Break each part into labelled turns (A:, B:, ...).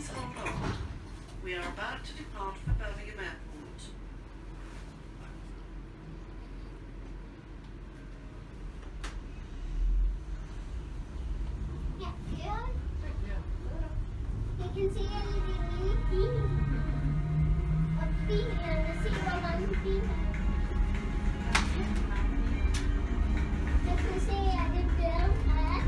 A: Please hold on. We are about to depart for Birmingham Airport.
B: Yeah, good. You can see anything a bee and a zebra and a bee. You can see a little hat.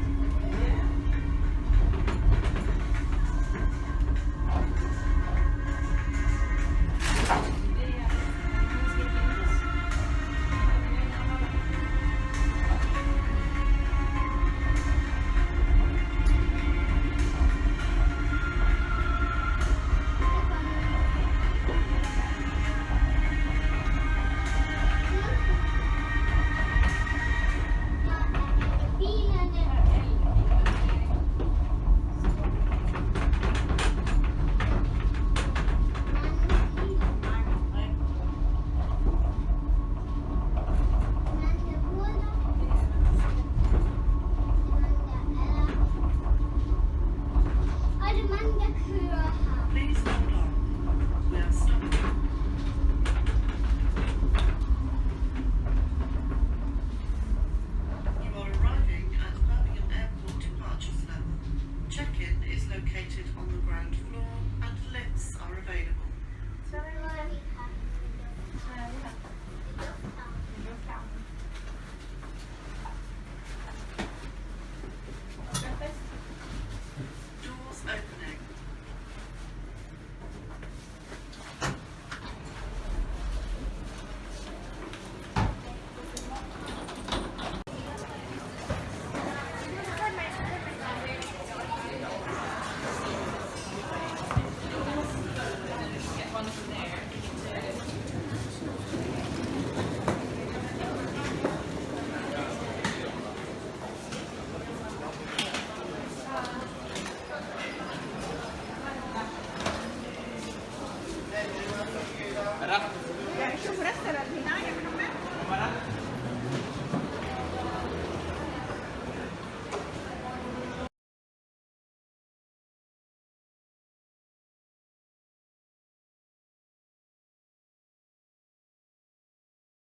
A: Please hold on. We are stopping. You are arriving at Birmingham Airport departures level. Check-in is located on the ground floor and lifts are available. Doors opening.
C: شوف رسل الهناية